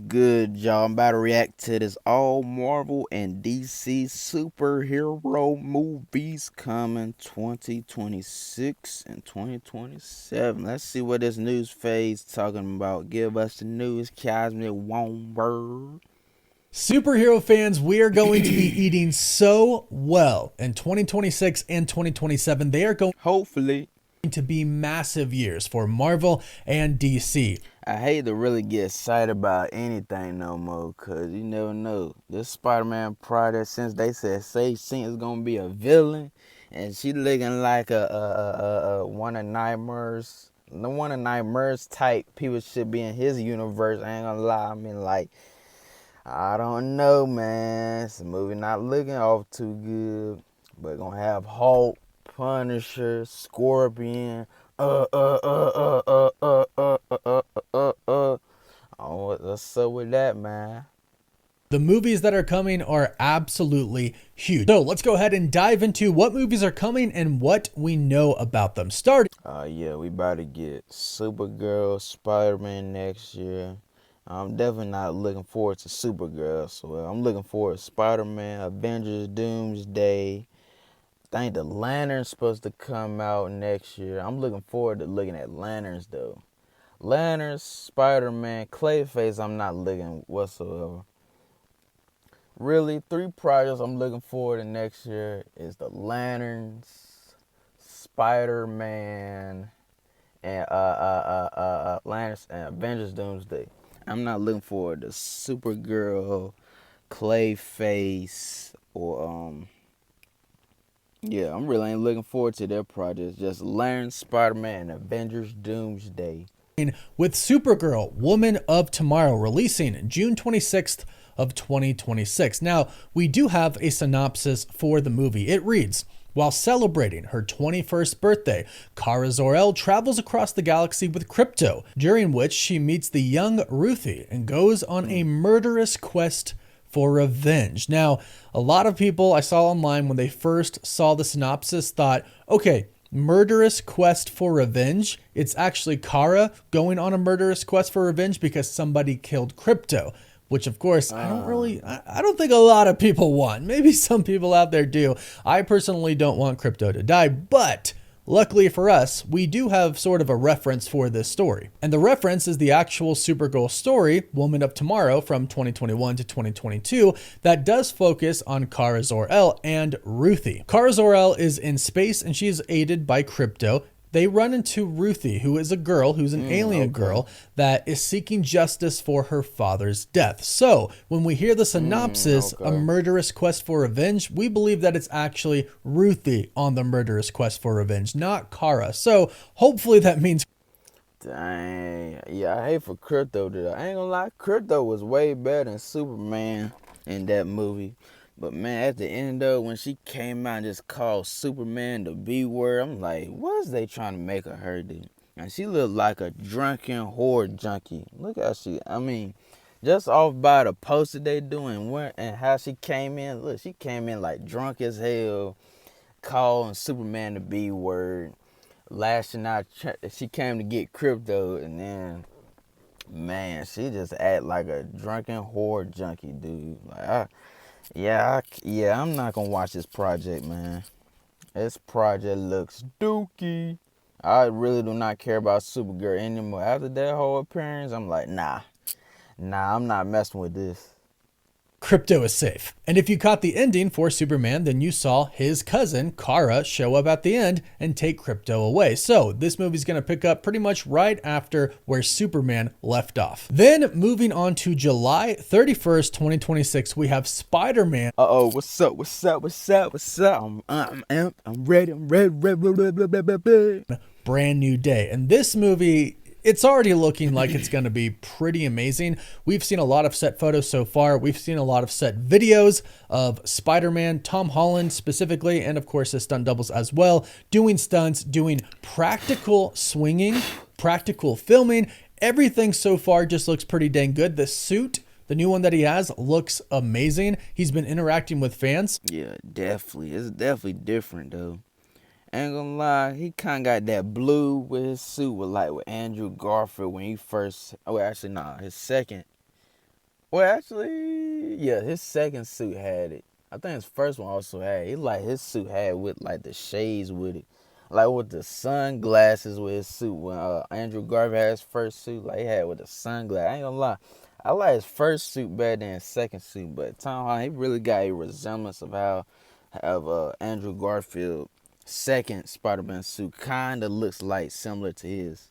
Good, y'all. I'm about to react to this all Marvel and DC superhero movies coming 2026 and 2027. Let's see what this news phase talking about. Give us the news, Cosmic Womber. Superhero fans, we are going to be eating so well in 2026 and 2027. They are going Hopefully. to be massive years for Marvel and DC. I hate to really get excited about anything no more, cause you never know. This Spider-Man project, since they said Sage Sink is gonna be a villain, and she looking like a one of Nightmares, the one of Nightmares type people should be in his universe. I ain't gonna lie, I mean like, I don't know, man. It's a movie not looking off too good, but gonna have Hulk, Punisher, Scorpion, uh, uh, uh, uh, uh, uh, uh, uh, uh, Oh, what's up with that, man? The movies that are coming are absolutely huge. So let's go ahead and dive into what movies are coming and what we know about them. Starting Yeah, we about to get Supergirl, Spider-Man next year. I'm definitely not looking forward to Supergirl, so I'm looking forward to Spider-Man, Avengers, Doomsday. I think the Lantern's supposed to come out next year. I'm looking forward to looking at Lanterns, though. Lanterns, Spider-Man, Clayface, I'm not looking whatsoever. Really, three projects I'm looking forward to next year is the Lanterns, Spider-Man, and Lanterns and Avengers Doomsday. I'm not looking forward to Supergirl, Clayface, or yeah, I'm really ain't looking forward to their projects. Just Lanterns, Spider-Man, and Avengers Doomsday. with Supergirl, Woman of Tomorrow, releasing June 26th of 2026. Now, we do have a synopsis for the movie. It reads, while celebrating her 21st birthday, Kara Zor-El travels across the galaxy with Krypto, during which she meets the young Ruthie and goes on a murderous quest for revenge. Now, a lot of people I saw online when they first saw the synopsis thought, okay, murderous quest for revenge. It's actually Kara going on a murderous quest for revenge because somebody killed Krypto, which of course I don't think a lot of people want. Maybe some people out there do. I personally don't want Krypto to die, but luckily for us, we do have sort of a reference for this story. And the reference is the actual Supergirl story, Woman of Tomorrow, from 2021 to 2022, that does focus on Kara Zor-El and Ruthie. Kara Zor-El is in space and she's aided by Krypto. They run into Ruthie, who is a girl, who's an alien girl that is seeking justice for her father's death. So when we hear the synopsis, a murderous quest for revenge, we believe that it's actually Ruthie on the murderous quest for revenge, not Kara. So hopefully that means Dang. Yeah, I hate for Crypto to. I ain't gonna lie, Crypto was way better than Superman in that movie. But man, at the end though, when she came out and just called Superman the B word, I'm like, what's they trying to make her do? And she looked like a drunken whore junkie. Look how she, I mean, just off by the poster they doing and how she came in. Look, she came in like drunk as hell, calling Superman the B word, lashing out. She came to get Crypto, and then man, she just act like a drunken whore junkie, dude. Like, yeah, I'm not gonna watch this project, man. This project looks dookie. I really do not care about Supergirl anymore. After that whole appearance, I'm like, nah, I'm not messing with this. Krypto is safe. And if you caught the ending for Superman, then you saw his cousin, Kara, show up at the end and take Krypto away. So this movie's going to pick up pretty much right after where Superman left off. Then moving on to July 31st, 2026, we have Spider-Man. What's up? I'm ready. Brand new day. And this movie, it's already looking like it's going to be pretty amazing. We've seen a lot of set photos so far. We've seen a lot of set videos of Spider-Man, Tom Holland specifically, and of course his stunt doubles as well, doing stunts, doing practical swinging, practical filming. Everything so far just looks pretty dang good. The suit, the new one that he has, looks amazing. He's been interacting with fans. Yeah, definitely. It's definitely different though. Ain't gonna lie, he kinda got that blue with his suit with Andrew Garfield when he first, his second Well, actually, yeah, his second suit had it. I think his first one also had it. He, like, his suit had with like the shades with it, like with the sunglasses with his suit. When Andrew Garfield had his first suit, like he had with the sunglasses. I ain't gonna lie, I like his first suit better than his second suit. But Tom Holland, he really got a resemblance of how Andrew Garfield second Spider-Man suit kind of looks like, similar to his.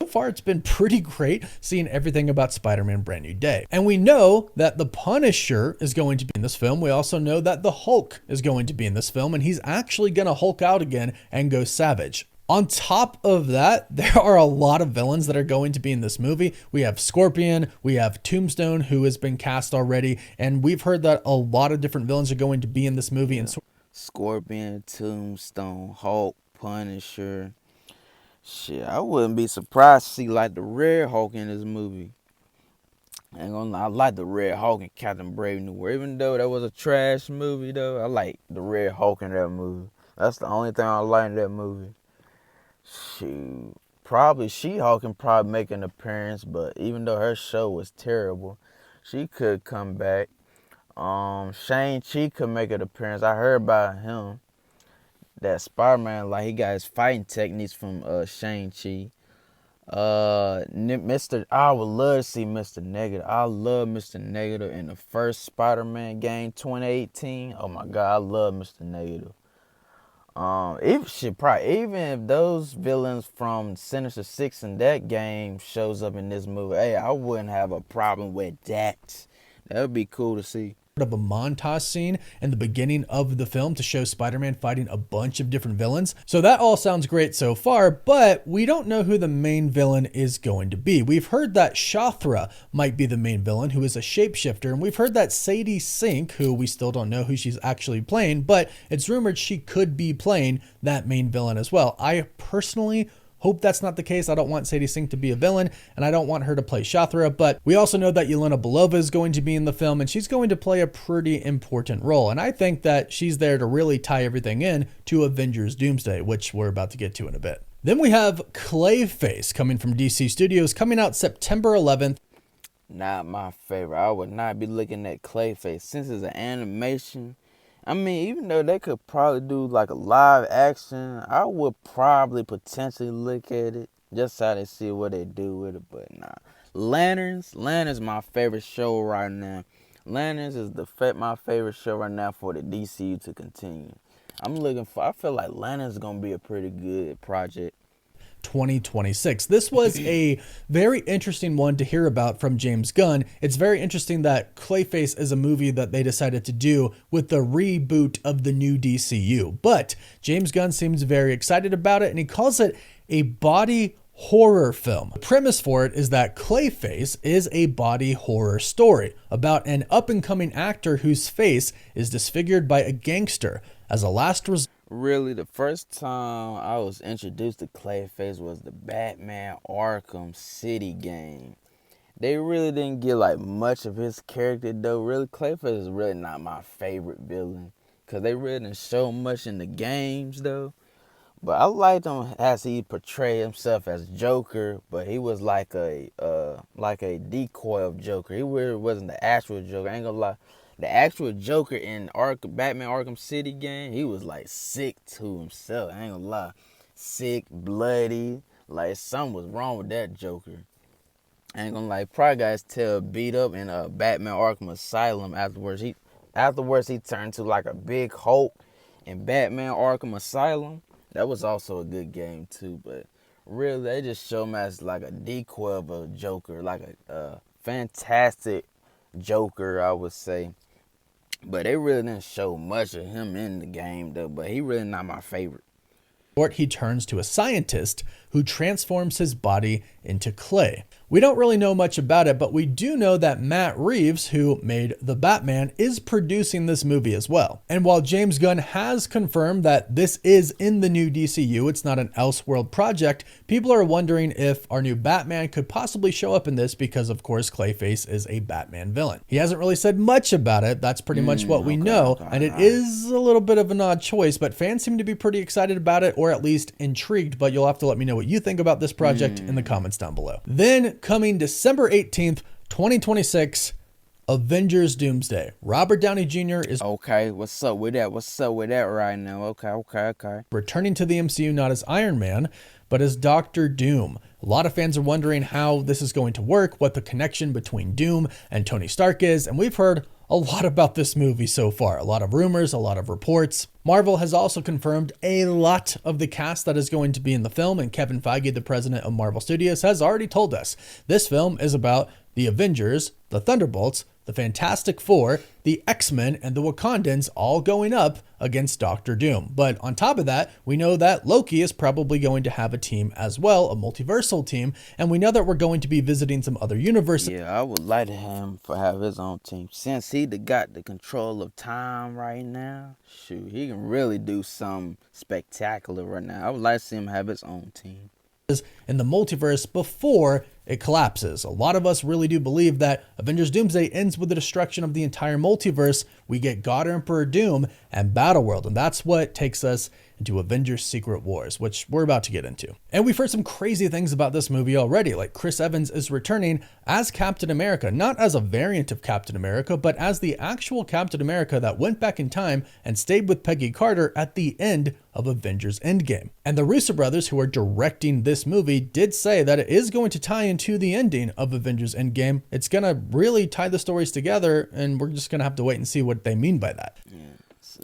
So far, it's been pretty great seeing everything about Spider-Man Brand New Day. And we know that the Punisher is going to be in this film. We also know that the Hulk is going to be in this film, and he's actually going to Hulk out again and go savage. On top of that, there are a lot of villains that are going to be in this movie. We have Scorpion, we have Tombstone, who has been cast already, and we've heard that a lot of different villains are going to be in this movie. And Scorpion, Tombstone, Hulk, Punisher. Shit, I wouldn't be surprised to see like the Red Hulk in this movie. Ain't gonna lie, I like the Red Hulk in Captain Brave New World. Even though that was a trash movie though, I like the Red Hulk in that movie. That's the only thing I like in that movie. Shoot. Probably She-Hulk can probably make an appearance, but even though her show was terrible, she could come back. Shang-Chi could make an appearance. I heard about him. That Spider-Man, like, he got his fighting techniques from Shang-Chi. I would love to see Mr. Negative. I love Mr. Negative in the first Spider-Man game 2018. Oh my God, I love Mr. Negative. Even if those villains from Sinister Six in that game shows up in this movie, hey, I wouldn't have a problem with that. That would be cool to see. Of a montage scene in the beginning of the film to show Spider-Man fighting a bunch of different villains. So that all sounds great so far, but we don't know who the main villain is going to be. We've heard that Shathra might be the main villain, who is a shapeshifter, and we've heard that Sadie Sink, who we still don't know who she's actually playing, but it's rumored she could be playing that main villain as well. I personally hope that's not the case. I don't want Sadie Sink to be a villain, and I don't want her to play Shathra, but we also know that Yelena Belova is going to be in the film, and she's going to play a pretty important role. And I think that she's there to really tie everything in to Avengers Doomsday, which we're about to get to in a bit. Then we have Clayface coming from DC Studios, coming out September 11th. Not my favorite. I would not be looking at Clayface. Since it's an animation, I mean, even though they could probably do like a live action, I would probably potentially look at it just so to see what they do with it. But nah, Lanterns my favorite show right now. Lanterns is my favorite show right now for the DCU to continue. I feel like Lanterns is gonna be a pretty good project. 2026. This was a very interesting one to hear about from James Gunn. It's very interesting that Clayface is a movie that they decided to do with the reboot of the new DCU. But James Gunn seems very excited about it, and he calls it a body horror film. The premise for it is that Clayface is a body horror story about an up-and-coming actor whose face is disfigured by a gangster. As a last resort, Really, the first time I was introduced to Clayface was the Batman Arkham City game. They really didn't get like much of his character though. Really, Clayface is really not my favorite villain because they really didn't show much in the games though. But I liked him as he portrayed himself as Joker, but he was like a decoy of Joker. He really wasn't the actual Joker. I ain't gonna lie. The actual Joker in Batman Arkham City game, he was like sick to himself. I ain't gonna lie. Sick, bloody. Like something was wrong with that Joker. I ain't gonna lie. Probably got his tail beat up in Batman Arkham Asylum afterwards. He turned to like a big Hulk in Batman Arkham Asylum. That was also a good game too. But really, they just show him as like a decoy of a Joker. Like a fantastic Joker, I would say. But they really didn't show much of him in the game, though. But he really not my favorite. he turns to a scientist who transforms his body into clay. We don't really know much about it, but we do know that Matt Reeves, who made The Batman, is producing this movie as well. And while James Gunn has confirmed that this is in the new DCU, it's not an Elseworld project, people are wondering if our new Batman could possibly show up in this because, of course, Clayface is a Batman villain. He hasn't really said much about it. That's pretty much what we know, and it is a little bit of an odd choice, but fans seem to be pretty excited about it, or at least intrigued, but you'll have to let me know what you think about this project in the comments down below. Then, coming December 18th, 2026, Avengers Doomsday. Robert Downey Jr. is Okay, what's up with that? What's up with that right now? Okay. returning to the MCU not as Iron Man, but as Doctor Doom. A lot of fans are wondering how this is going to work, what the connection between Doom and Tony Stark is, and we've heard a lot about this movie so far. A lot of rumors, a lot of reports. Marvel has also confirmed a lot of the cast that is going to be in the film, and Kevin Feige, the president of Marvel Studios, has already told us this film is about the Avengers, the Thunderbolts, the Fantastic Four, the X-Men, and the Wakandans all going up against Doctor Doom. But on top of that, we know that Loki is probably going to have a team as well, a multiversal team, and we know that we're going to be visiting some other universes. Yeah, I would like him to have his own team. Since he got the control of time right now, shoot, he can really do something spectacular right now. I would like to see him have his own team in the multiverse before it collapses. A lot of us really do believe that Avengers Doomsday ends with the destruction of the entire multiverse. We get God Emperor Doom and Battleworld, and that's what takes us into Avengers Secret Wars, which we're about to get into. And we've heard some crazy things about this movie already, like Chris Evans is returning as Captain America, not as a variant of Captain America, but as the actual Captain America that went back in time and stayed with Peggy Carter at the end of Avengers Endgame. And the Russo brothers, who are directing this movie, did say that it is going to tie into the ending of Avengers Endgame. It's going to really tie the stories together, and we're just going to have to wait and see what they mean by that.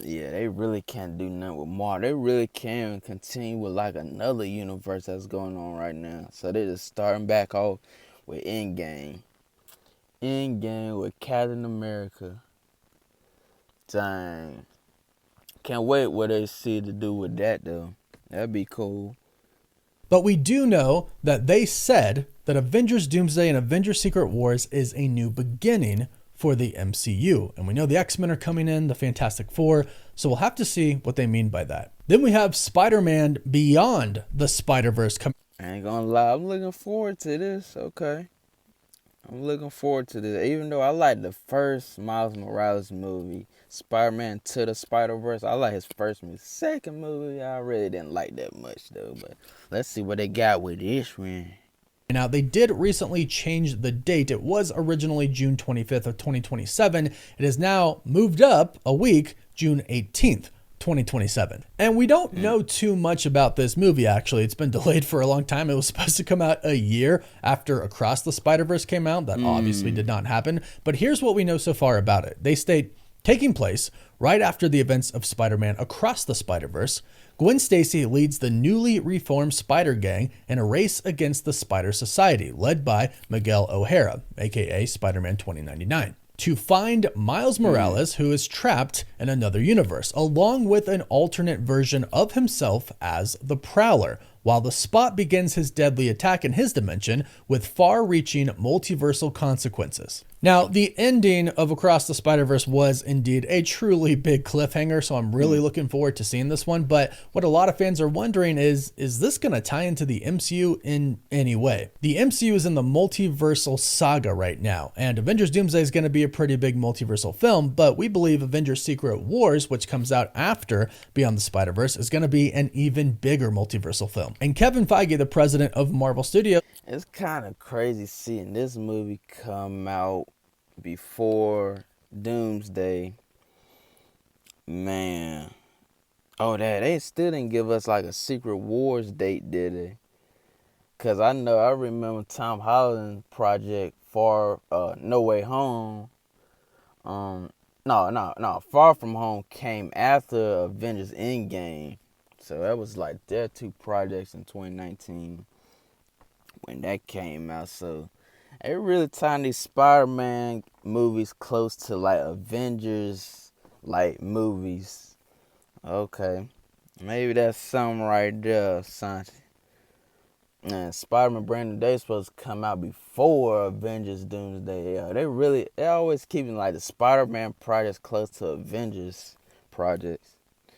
Yeah, they really can't do nothing with Marvel. They really can continue with like another universe that's going on right now. So they're just starting back off with Endgame. Endgame with Captain America. Dang. Can't wait what they see to do with that though. That'd be cool. But we do know that they said that Avengers Doomsday and Avengers Secret Wars is a new beginning for the MCU. And we know the X-Men are coming in, the Fantastic Four, so we'll have to see what they mean by that. Then we have Spider-Man Beyond the Spider-Verse coming. I ain't gonna lie, I'm looking forward to this, okay? I'm looking forward to this. Even though I like the first Miles Morales movie, Spider-Man to the Spider-Verse, I like his first movie. Second movie, I really didn't like that much though, but let's see what they got with this one. Now, they did recently change the date. It was originally June 25th of 2027. It is now moved up a week, June 18th, 2027. And we don't know too much about this movie, actually. It's been delayed for a long time. It was supposed to come out a year after Across the Spider-Verse came out. That obviously did not happen. But here's what we know so far about it. They state, taking place right after the events of Spider-Man Across the Spider-Verse, Gwen Stacy leads the newly reformed Spider Gang in a race against the Spider Society, led by Miguel O'Hara, aka Spider-Man 2099, to find Miles Morales, who is trapped in another universe, along with an alternate version of himself as the Prowler, while the Spot begins his deadly attack in his dimension with far-reaching multiversal consequences. Now, the ending of Across the Spider-Verse was indeed a truly big cliffhanger, so I'm really looking forward to seeing this one. But what a lot of fans are wondering is this going to tie into the MCU in any way? The MCU is in the multiversal saga right now, and Avengers Doomsday is going to be a pretty big multiversal film, but we believe Avengers Secret Wars, which comes out after Beyond the Spider-Verse, is going to be an even bigger multiversal film. And Kevin Feige, the president of Marvel Studios, it's kind of crazy seeing this movie come out before Doomsday. Man. Oh, they still didn't give us like a Secret Wars date, did they? Because I remember Tom Holland project No Way Home. Far From Home came after Avengers Endgame. So that was like their two projects in 2019 when that came out. So they really tying these Spider-Man movies close to like Avengers like movies. Okay. Maybe that's something right there, Santi. And Spider-Man Brand New Day is supposed to come out before Avengers Doomsday. Yeah, they always keeping like the Spider-Man projects close to Avengers projects.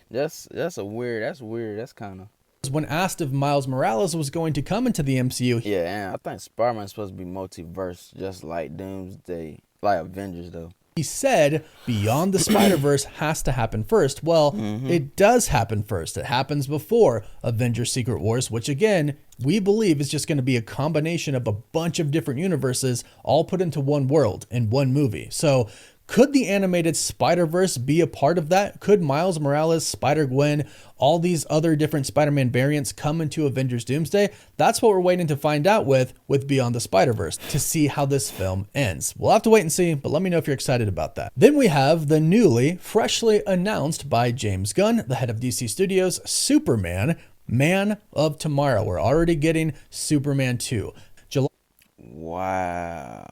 That's weird. That's kind of. when asked if Miles Morales was going to come into the MCU. Yeah, and I think Spider-Man's supposed to be multiverse, just like Doomsday, like Avengers, though. He said Beyond the Spider-Verse has to happen first. Well, it does happen first. It happens before Avengers Secret Wars, which again, we believe is just going to be a combination of a bunch of different universes all put into one world in one movie. So could the animated Spider-Verse be a part of that? Could Miles Morales, Spider-Gwen, all these other different Spider-Man variants come into Avengers Doomsday? That's what we're waiting to find out with Beyond the Spider-Verse, to see how this film ends. We'll have to wait and see, but let me know if you're excited about that. Then we have the freshly announced by James Gunn, the head of DC Studios, Superman, Man of Tomorrow. We're already getting Superman 2. Wow.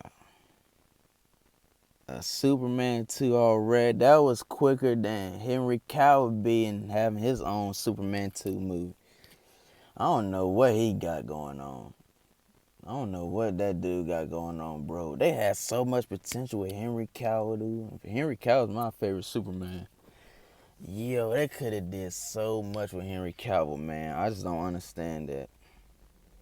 Superman 2 already. That was quicker than Henry Cavill having his own Superman 2 movie. I don't know what he got going on. I don't know what that dude got going on, bro. They had so much potential with Henry Cavill, dude. Henry Cavill's my favorite Superman. Yo, they could have did so much with Henry Cavill, man. I just don't understand that.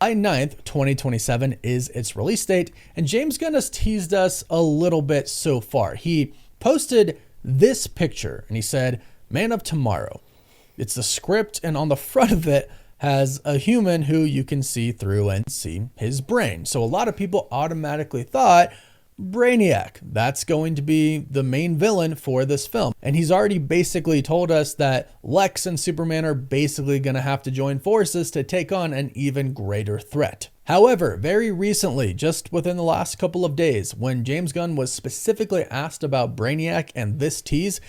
July 9th, 2027 is its release date, and James Gunn has teased us a little bit so far. He posted this picture, and he said, Man of Tomorrow. It's the script, and on the front of it has a human who you can see through and see his brain. So a lot of people automatically thought, Brainiac, that's going to be the main villain for this film. And he's already basically told us that Lex and Superman are basically going to have to join forces to take on an even greater threat. However, very recently, just within the last couple of days, when James Gunn was specifically asked about Brainiac and this tease,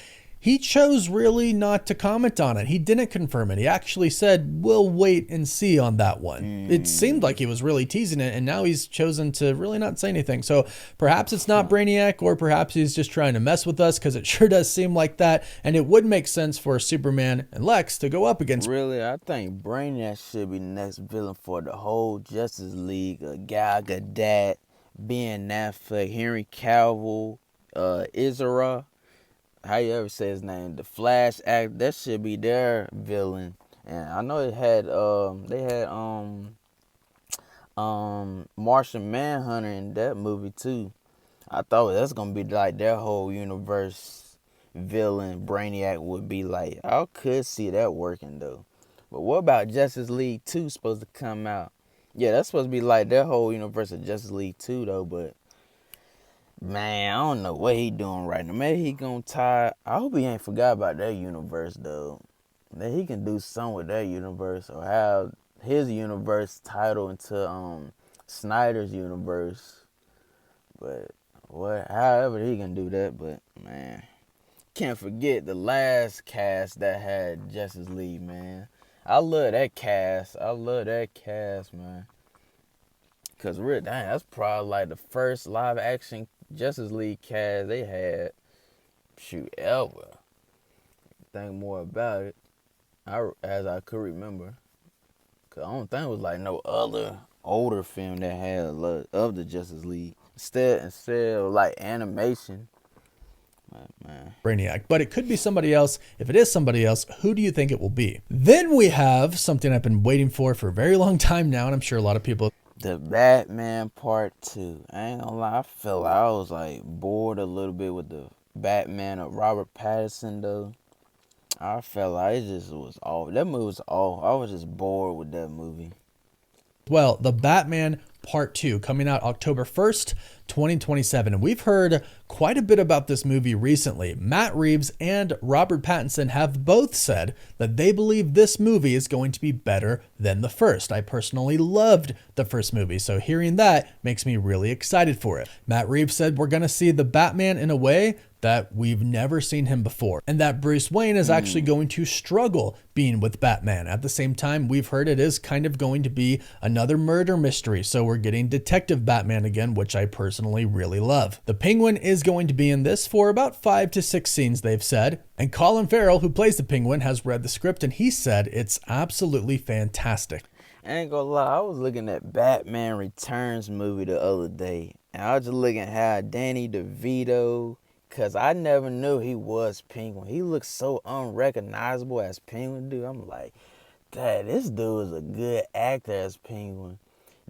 he chose really not to comment on it. He didn't confirm it. He actually said, we'll wait and see on that one. It seemed like he was really teasing it, and now he's chosen to really not say anything. So perhaps it's not Brainiac, or perhaps he's just trying to mess with us, because it sure does seem like that. And it would make sense for Superman and Lex to go up against. Really, I think Brainiac should be the next villain for the whole Justice League. Gal Gadot, Ben Affleck, Henry Cavill, Ezra. How you ever say his name? The Flash act, that should be their villain. And I know they had Martian Manhunter in that movie too. I thought that's gonna be like their whole universe villain. Brainiac would be like. I could see that working though. But what about Justice League 2 supposed to come out? Yeah, that's supposed to be like their whole universe of Justice League 2 though, but man, I don't know what he doing right now. Maybe he gonna tie. I hope he ain't forgot about that universe though. That he can do something with that universe, or have his universe title into Snyder's universe. But however he can do that. But man, can't forget the last cast that had Justice League, man. I love that cast. Man. Cause dang, that's probably like the first live action Justice League cast they had, ever. Think more about it, as I could remember. Cause I don't think it was like no other older film that had a lot of the Justice League. Instead of like animation. Man. Brainiac, but it could be somebody else. If it is somebody else, who do you think it will be? Then we have something I've been waiting for a very long time now, and I'm sure a lot of people. The Batman Part 2. I ain't gonna lie, I felt like I was like bored a little bit with the Batman of Robert Pattinson though. I felt like it just was off. That movie was off. I was just bored with that movie. Well, the Batman Part 2 coming out October 1st, 2027. And we've heard quite a bit about this movie recently. Matt Reeves and Robert Pattinson have both said that they believe this movie is going to be better than the first. I personally loved the first movie, so hearing that makes me really excited for it. Matt Reeves said we're going to see the Batman in a way that we've never seen him before, and that Bruce Wayne is actually going to struggle being with Batman. At the same time, we've heard it is kind of going to be another murder mystery, so we're getting Detective Batman again, which I personally really love. The Penguin is going to be in this for about 5 to 6 scenes, they've said, and Colin Farrell, who plays the Penguin, has read the script, and he said it's absolutely fantastic. I ain't gonna lie, I was looking at Batman Returns movie the other day, and I was just looking at how Danny DeVito, because I never knew he was Penguin. He looks so unrecognizable as Penguin, dude. I'm like, Dad, this dude is a good actor as Penguin.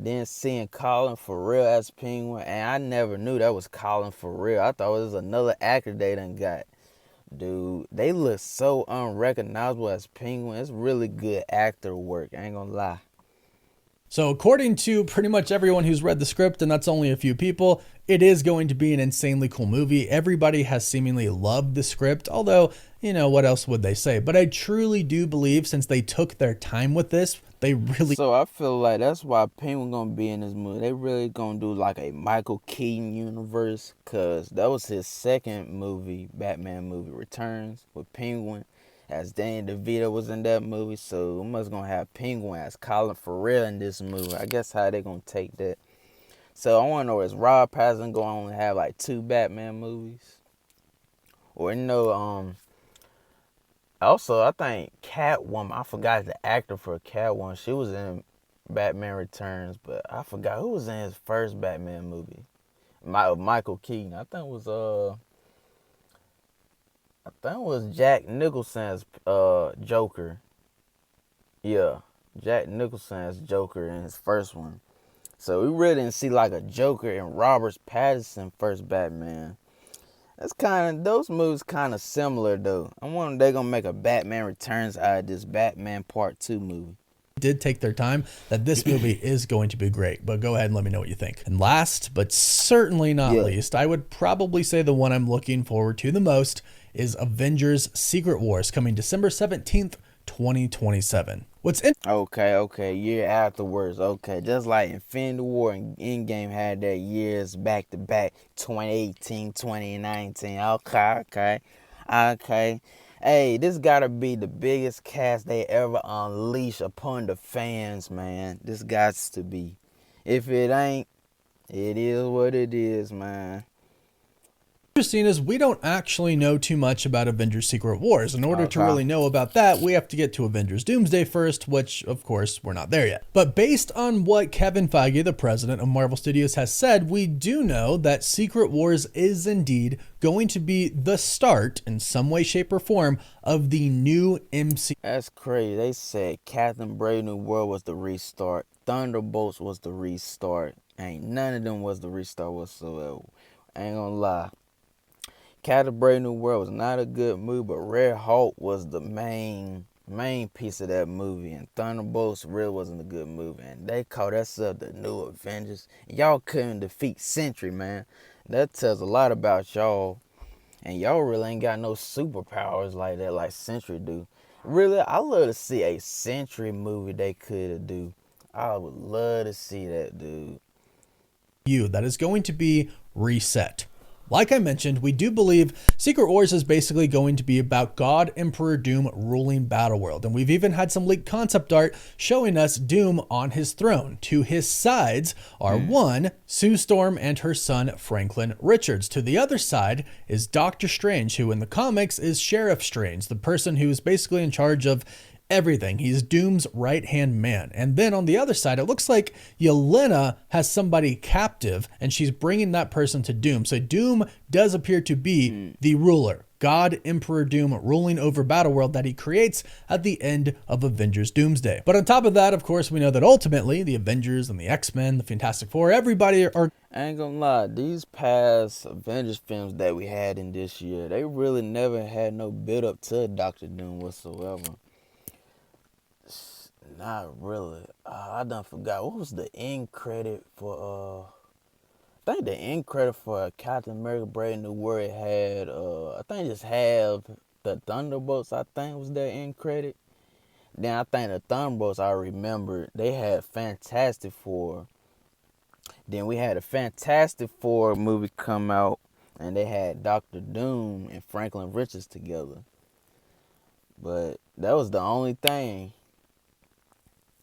Then seeing Colin Farrell as Penguin, and I never knew that was Colin Farrell. I thought it was another actor they done got. Dude, they look so unrecognizable as Penguin. It's really good actor work, I ain't gonna lie. So according to pretty much everyone who's read the script, and that's only a few people, it is going to be an insanely cool movie. Everybody has seemingly loved the script, although, what else would they say? But I truly do believe, since they took their time with this, they really... So I feel like that's why Penguin gonna be in this movie. They really gonna do like a Michael Keaton universe, cause that was his second movie, Batman movie Returns, with Penguin, as Danny DeVito was in that movie. So we must gonna have Penguin as Colin Farrell in this movie. I guess how they gonna take that. So I wanna know, is Rob Pattinson gonna have like 2 Batman movies? Or also, I think Catwoman, I forgot the actor for Catwoman. She was in Batman Returns, but I forgot who was in his first Batman movie. Michael Keaton. I think it was Jack Nicholson's Joker. Yeah, Jack Nicholson's Joker in his first one. So we really didn't see like a Joker in Robert Pattinson first Batman. Those movies kind of similar though. I wonder if they're gonna make a Batman Returns out of this Batman Part 2 movie. did take their time, that this movie is going to be great. But go ahead and let me know what you think. And last, but certainly not least, I would probably say the one I'm looking forward to the most is Avengers Secret Wars, coming December 17th, 2027. Okay, year afterwards. Okay, just like Infinity War and Endgame had their years back to back, 2018, 2019. Okay. Hey, this gotta be the biggest cast they ever unleash upon the fans, man. This gots to be. If it ain't, it is what it is, man. Interesting is we don't actually know too much about Avengers Secret Wars. In order to really know about that, we have to get to Avengers Doomsday first, which of course we're not there yet. But based on what Kevin Feige, the president of Marvel Studios, has said, we do know that Secret Wars is indeed going to be the start in some way, shape, or form of the new MCU. That's crazy. They said Captain Brave New World was the restart. Thunderbolts was the restart. Ain't none of them was the restart whatsoever. I ain't gonna lie. Captain Brave New World was not a good movie, but Red Hulk was the main piece of that movie, and Thunderbolts really wasn't a good movie, and they called that stuff the New Avengers. Y'all couldn't defeat Sentry, man. That tells a lot about y'all, and y'all really ain't got no superpowers like that, like Sentry do. Really, I love to see a Sentry movie they could do. I would love to see that, dude. That is going to be reset. Like I mentioned, we do believe Secret Wars is basically going to be about God Emperor Doom ruling Battleworld. And we've even had some leaked concept art showing us Doom on his throne. To his sides are one, Sue Storm and her son Franklin Richards. To the other side is Doctor Strange, who in the comics is Sheriff Strange, the person who's basically in charge of everything. He's Doom's right-hand man. And then on the other side, it looks like Yelena has somebody captive, and she's bringing that person to Doom. So Doom does appear to be the ruler, God Emperor Doom, ruling over Battleworld that he creates at the end of Avengers Doomsday. But on top of that, of course, we know that ultimately the Avengers and the X-Men, the Fantastic Four, everybody are... I ain't gonna lie, these past Avengers films that we had in this year, they really never had no build up to Doctor Doom whatsoever. Not really. I done forgot. What was the end credit for, I think the end credit for Captain America Brave New World had, I think just have the Thunderbolts, I think was their end credit. Then I think the Thunderbolts, I remember, they had Fantastic Four. Then we had a Fantastic Four movie come out, and they had Doctor Doom and Franklin Richards together. But that was the only thing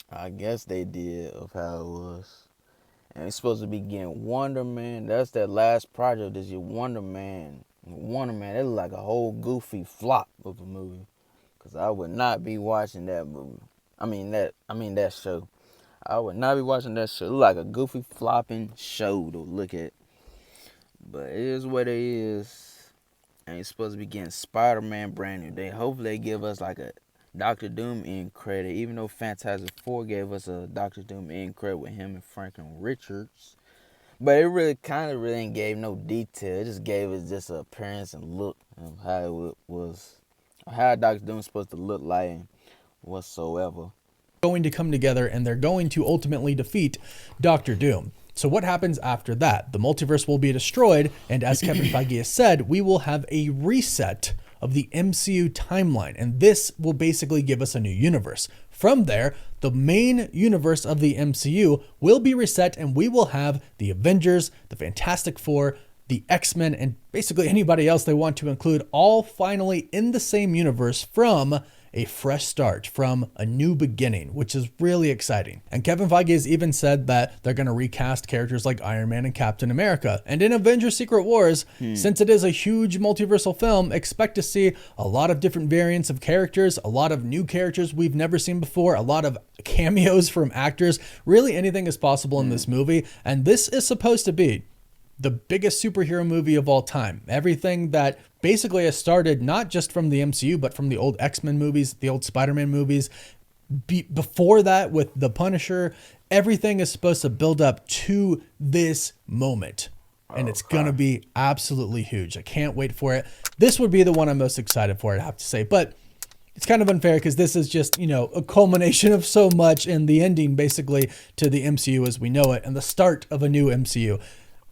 I guess they did of how it was. And it's supposed to be getting Wonder Man. That's that last project this year, Wonder Man. Wonder Man, that looked like a whole goofy flop of a movie. Cause I would not be watching that movie. I mean that show. I would not be watching that show. It looked like a goofy flopping show to look at. But it is what it is. And it's supposed to be getting Spider-Man brand new. Hopefully they give us like a Doctor Doom end credit, even though Fantastic Four gave us a Doctor Doom end credit with him and Franklin Richards. But it really kind of really ain't gave no detail. It just gave us just an appearance and look of how it was, how Doctor Doom supposed to look like and whatsoever. Going to come together and they're going to ultimately defeat Doctor Doom. So what happens after that? The multiverse will be destroyed, and as Kevin Feige has said, we will have a reset of the MCU timeline, and this will basically give us a new universe. From there, the main universe of the MCU will be reset, and we will have the Avengers, the Fantastic Four, the X-Men, and basically anybody else they want to include, all finally in the same universe from a fresh start, from a new beginning, which is really exciting. And Kevin Feige has even said that they're going to recast characters like Iron Man and Captain America. And in Avengers Secret Wars, since it is a huge multiversal film, expect to see a lot of different variants of characters, a lot of new characters we've never seen before, a lot of cameos from actors. Really anything is possible in this movie. And this is supposed to be the biggest superhero movie of all time. Everything that basically has started not just from the MCU, but from the old X-Men movies, the old Spider-Man movies. Before that with The Punisher, everything is supposed to build up to this moment. And it's going to be absolutely huge. I can't wait for it. This would be the one I'm most excited for, I have to say. But it's kind of unfair because this is just, a culmination of so much and the ending basically to the MCU as we know it and the start of a new MCU.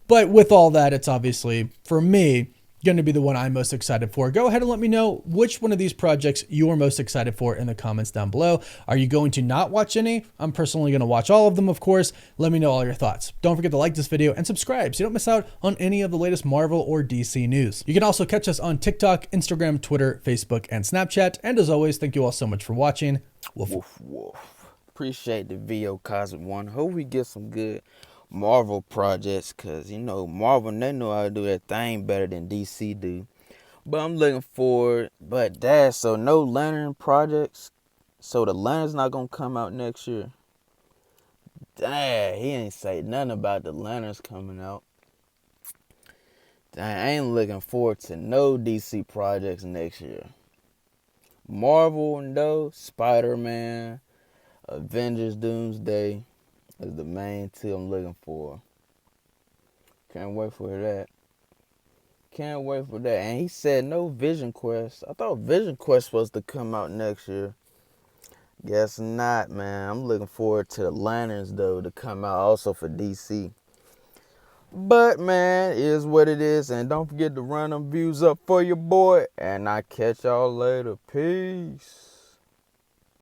But with all that, it's obviously, for me, going to be the one I'm most excited for. Go ahead and let me know which one of these projects you're most excited for in the comments down below. Are you going to not watch any? I'm personally going to watch all of them, of course. Let me know all your thoughts. Don't forget to like this video and subscribe so you don't miss out on any of the latest Marvel or DC news. You can also catch us on TikTok, Instagram, Twitter, Facebook, and Snapchat. And as always, thank you all so much for watching. Woof. Woof, woof. Appreciate the video, Cosmic One. Hope we get some good Marvel projects, because Marvel, they know how to do that thing better than DC do. But I'm looking forward. But so no Lantern projects, so the Lantern's not gonna come out next year. Dang, he ain't say nothing about the Lanterns coming out. Dang, I ain't looking forward to no DC projects next year. Marvel, no. Spider-Man, Avengers Doomsday is the main two I'm looking for. Can't wait for that. Can't wait for that. And he said no Vision Quest. I thought Vision Quest was to come out next year. Guess not, man. I'm looking forward to the Lanterns, though, to come out also for DC. But, man, it is what it is. And don't forget to run them views up for your boy. And I catch y'all later. Peace.